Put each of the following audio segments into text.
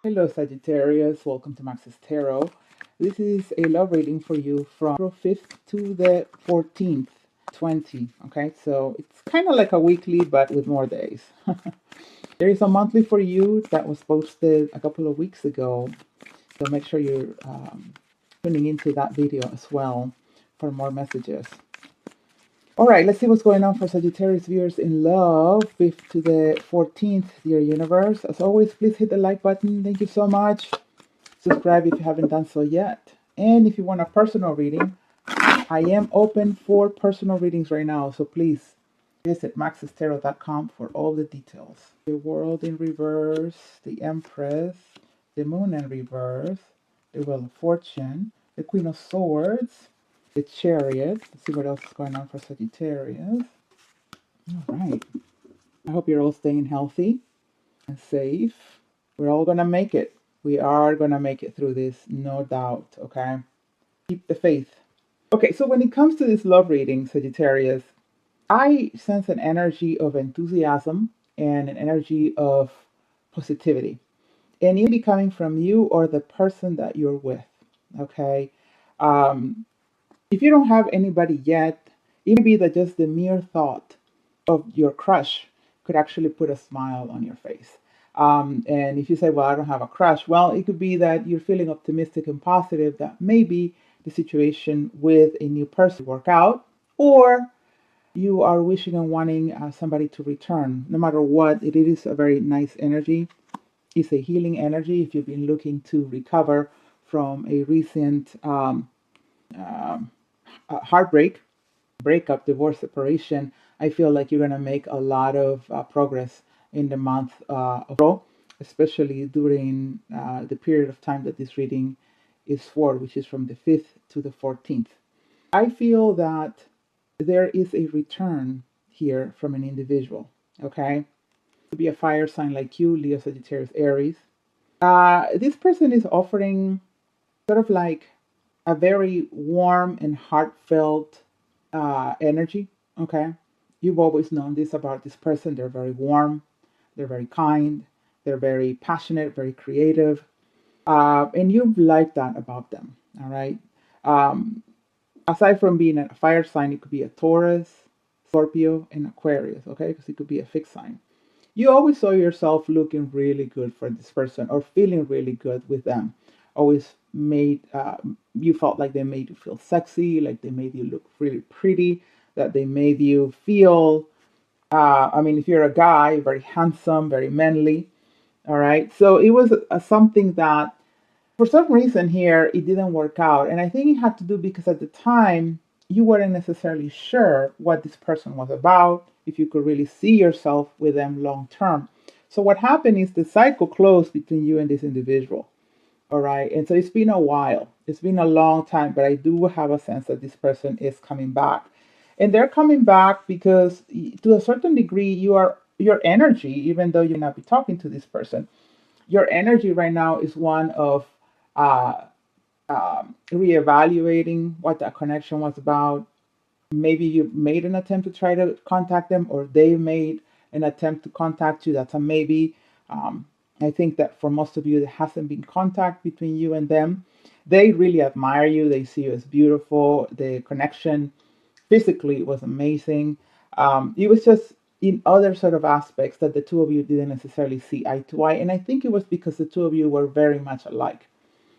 Hello, Sagittarius. Welcome to Max's Tarot. This is a love reading for you from April 5th to the 14th, 20. Okay, so it's kind of like a weekly, but with more days. There is a monthly for you that was posted a couple of weeks ago. So make sure you're tuning into that video as well for more messages. All right, let's see what's going on for Sagittarius viewers in love, 5th to the 14th, dear universe. As always, please hit the like button. Thank you so much. Subscribe if you haven't done so yet. And if you want a personal reading, I am open for personal readings right now. So please visit maxestarot.com for all the details. The World in reverse, the Empress, the Moon in reverse, the Wheel of Fortune, the Queen of Swords, the Chariot. Let's see what else is going on for Sagittarius. All right. I hope you're all staying healthy and safe. We're all going to make it. We are going to make it through this, no doubt, okay? Keep the faith. Okay, so when it comes to this love reading, Sagittarius, I sense an energy of enthusiasm and an energy of positivity. And it may be coming from you or the person that you're with, okay? Um, if you don't have anybody yet, it may be that just the mere thought of your crush could actually put a smile on your face. And if you say, well, I don't have a crush, well, it could be that you're feeling optimistic and positive that maybe the situation with a new person will work out, or you are wishing and wanting somebody to return. No matter what, it is a very nice energy. It's a healing energy if you've been looking to recover from a recent um, heartbreak, breakup, divorce, separation. I feel like you're going to make a lot of progress in the month of April, especially during the period of time that this reading is for, which is from the 5th to the 14th. I feel that there is a return here from an individual, okay? To be a fire sign like you, Leo, Sagittarius, Aries. This person is offering sort of like a very warm and heartfelt energy. Okay. You've always known this about this person. They're very warm, they're very kind, they're very passionate, very creative. And you've liked that about them. All right. Um, Aside from being a fire sign, it could be a Taurus, Scorpio, and Aquarius. Okay. Because it could be a fixed sign. You always saw yourself looking really good for this person or feeling really good with them. Always made you felt like they made you feel sexy, like they made you look really pretty, that they made you feel. I mean, if you're a guy, very handsome, very manly. All right. So it was something that for some reason here it didn't work out, and I think it had to do because at the time you weren't necessarily sure what this person was about, if you could really see yourself with them long term. So what happened is the cycle closed between you and this individual. All right, and so it's been a while, it's been a long time, but I do have a sense that this person is coming back, and they're coming back because to a certain degree your energy, even though you may not be talking to this person, your energy right now is one of uh, reevaluating what that connection was about. Maybe you made an attempt to try to contact them, or they made an attempt to contact you. That's a maybe. Um, I think that for most of you, there hasn't been contact between you and them. They really admire you. They see you as beautiful. The connection physically was amazing. It was just in other sort of aspects that the two of you didn't necessarily see eye to eye. And I think it was because the two of you were very much alike.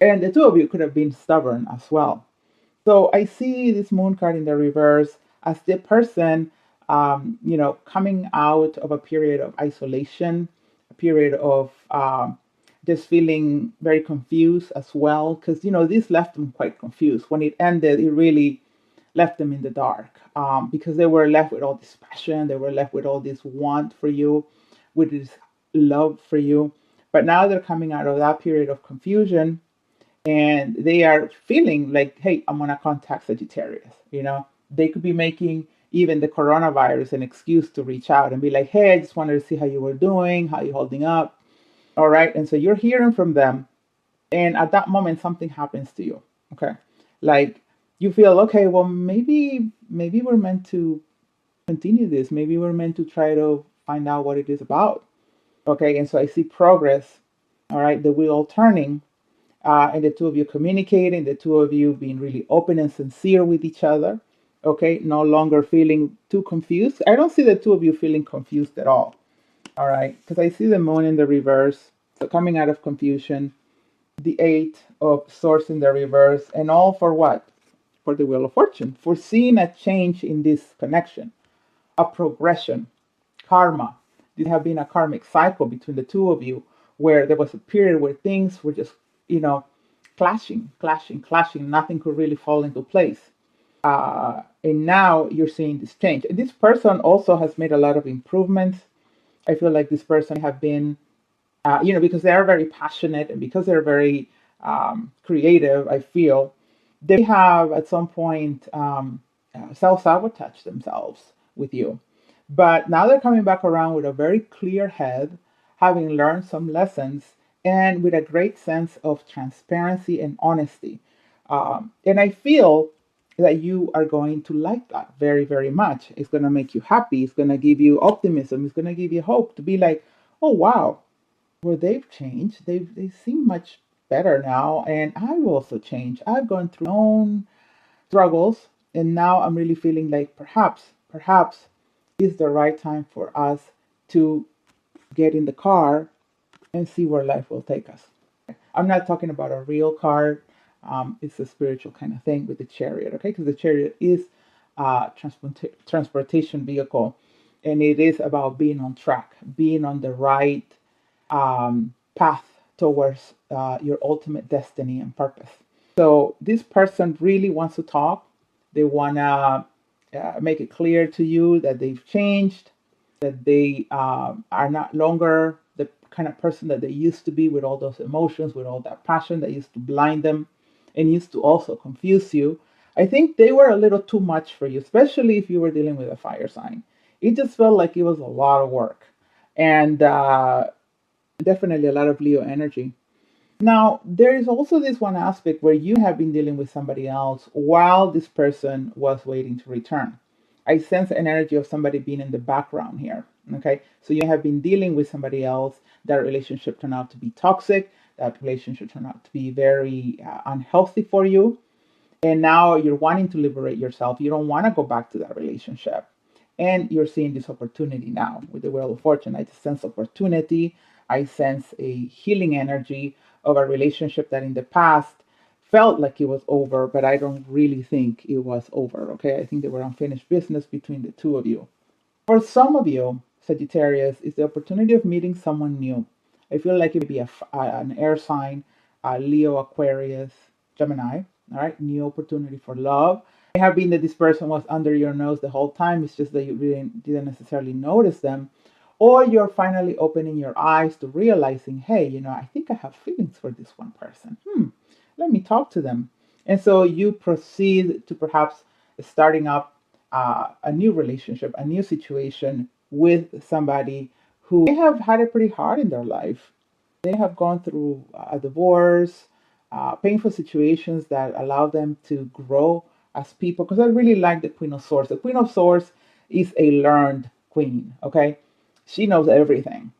And the two of you could have been stubborn as well. So I see this moon card in the reverse as the person, coming out of a period of isolation, a period of just feeling very confused as well. Because, this left them quite confused. When it ended, it really left them in the dark because they were left with all this passion. They were left with all this want for you, with this love for you. But now they're coming out of that period of confusion and they are feeling like, hey, I'm gonna contact Sagittarius. They could be making even the coronavirus an excuse to reach out and be like, hey, I just wanted to see how you were doing, how you holding up. All right. And so you're hearing from them. And at that moment, something happens to you. Okay. Like you feel, okay, well, maybe we're meant to continue this. Maybe we're meant to try to find out what it is about. Okay. And so I see progress All right, the wheel turning, and the two of you communicating, the two of you being really open and sincere with each other. Okay, no longer feeling too confused. I don't see the two of you feeling confused at all. All right, because I see the moon in the reverse. So coming out of confusion, the eight of swords in the reverse, and all for what? For the wheel of fortune, for seeing a change in this connection, a progression, karma. Did have been a karmic cycle between the two of you where there was a period where things were just, you know, clashing. Nothing could really fall into place. And now you're seeing this change. And this person also has made a lot of improvements. I feel like this person have been, because they are very passionate and because they're very creative, I feel they have at some point self-sabotage themselves with you. But now they're coming back around with a very clear head, having learned some lessons, and with a great sense of transparency and honesty. And I feel that you are going to like that very, very much. It's going to make you happy. It's going to give you optimism. It's going to give you hope to be like, oh, wow, well, they've changed. They seem much better now. And I've also changed. I've gone through my own struggles. And now I'm really feeling like perhaps is the right time for us to get in the car and see where life will take us. I'm not talking about a real car. It's a spiritual kind of thing with the chariot, okay? Because the chariot is a transportation vehicle, and it is about being on track, being on the right path towards your ultimate destiny and purpose. So this person really wants to talk. They want to make it clear to you that they've changed, that they are not longer the kind of person that they used to be, with all those emotions, with all that passion that used to blind them and used to also confuse you. I think they were a little too much for you, especially if you were dealing with a fire sign. It just felt like it was a lot of work, and definitely a lot of Leo energy. Now, there is also this one aspect where you have been dealing with somebody else while this person was waiting to return. I sense an energy of somebody being in the background here. Okay, so you have been dealing with somebody else. That relationship turned out to be toxic. That relationship turned out to be very unhealthy for you. And now you're wanting to liberate yourself. You don't want to go back to that relationship. And you're seeing this opportunity now with the Wheel of Fortune. I just sense opportunity. I sense a healing energy of a relationship that in the past felt like it was over, but I don't really think it was over. Okay, I think there were unfinished business between the two of you. For some of you, Sagittarius, is the opportunity of meeting someone new. I feel like it may be an air sign, Leo, Aquarius, Gemini. All right, new opportunity for love. It may have been that this person was under your nose the whole time. It's just that you really didn't necessarily notice them. Or you're finally opening your eyes to realizing, hey, I think I have feelings for this one person. Let me talk to them. And so you proceed to perhaps starting up a new relationship, a new situation with somebody who may have had it pretty hard in their life. They have gone through a divorce, painful situations that allow them to grow as people. Because I really like the Queen of Swords. The Queen of Swords is a learned queen, okay? She knows everything.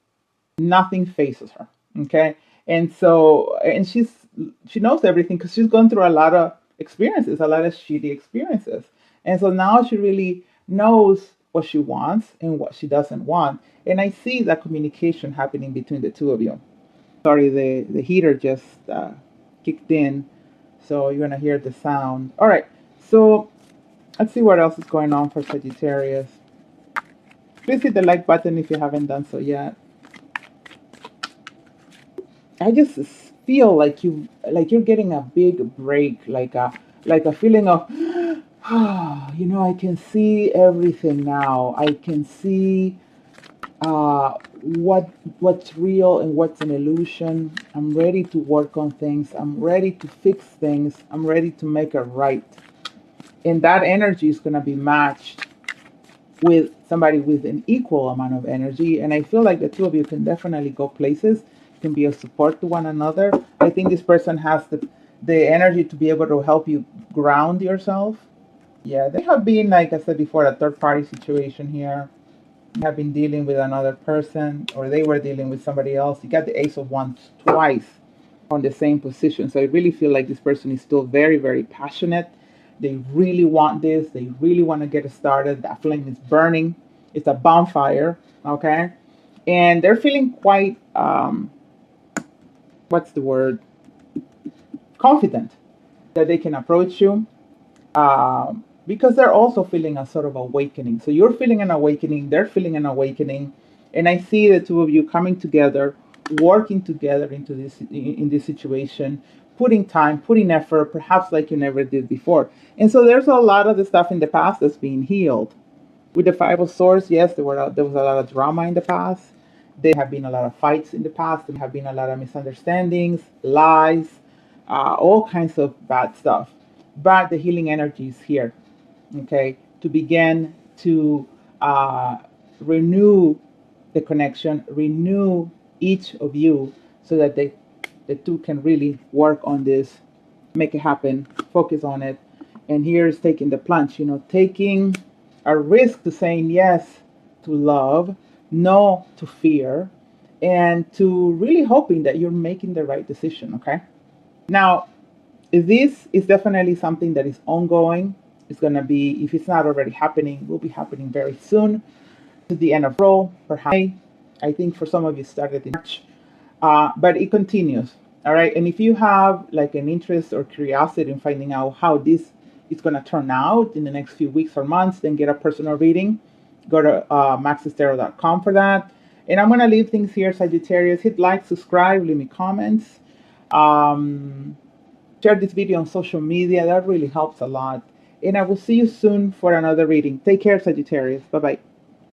Nothing faces her, okay? And she knows everything because she's gone through a lot of experiences, a lot of shitty experiences. And so now she really knows what she wants and what she doesn't want. And I see that communication happening between the two of you. Sorry, the heater just kicked in, so you're gonna hear the sound. All right, so let's see what else is going on for Sagittarius. Please hit the like button if you haven't done so yet. I just feel like you're getting a big break, like a feeling of, I can see everything now. I can see what's real and what's an illusion. I'm ready to work on things. I'm ready to fix things. I'm ready to make it right. And that energy is going to be matched with somebody with an equal amount of energy. And I feel like the two of you can definitely go places, can be a support to one another. I think this person has the energy to be able to help you ground yourself. Yeah, they have been, like I said before, a third party situation here. You have been dealing with another person, or they were dealing with somebody else. You got the Ace of Wands twice on the same position. So I really feel like this person is still very, very passionate. They really want this. They really want to get it started. That flame is burning. It's a bonfire. Okay. And they're feeling quite, what's the word? Confident that they can approach you. Because they're also feeling a sort of awakening. So you're feeling an awakening, they're feeling an awakening, and I see the two of you coming together, working together into this in this situation, putting time, putting effort, perhaps like you never did before. And so there's a lot of the stuff in the past that's being healed. With the Five of Swords, yes, there was a lot of drama in the past. There have been a lot of fights in the past. There have been a lot of misunderstandings, lies, all kinds of bad stuff. But the healing energy is here, okay, to begin to renew the connection, renew each of you so that the two can really work on this, make it happen, focus on it. And here is taking the plunge, taking a risk to saying yes to love, no to fear, and to really hoping that you're making the right decision, okay? Now, this is definitely something that is ongoing. It's going to be, if it's not already happening, will be happening very soon. To the end of April, perhaps May. I think for some of you started in March, but it continues. All right. And if you have like an interest or curiosity in finding out how this is going to turn out in the next few weeks or months, then get a personal reading. Go to maxestarot.com for that. And I'm going to leave things here, Sagittarius. Hit like, subscribe, leave me comments. Um, Share this video on social media. That really helps a lot. And I will see you soon for another reading. Take care, Sagittarius. Bye-bye.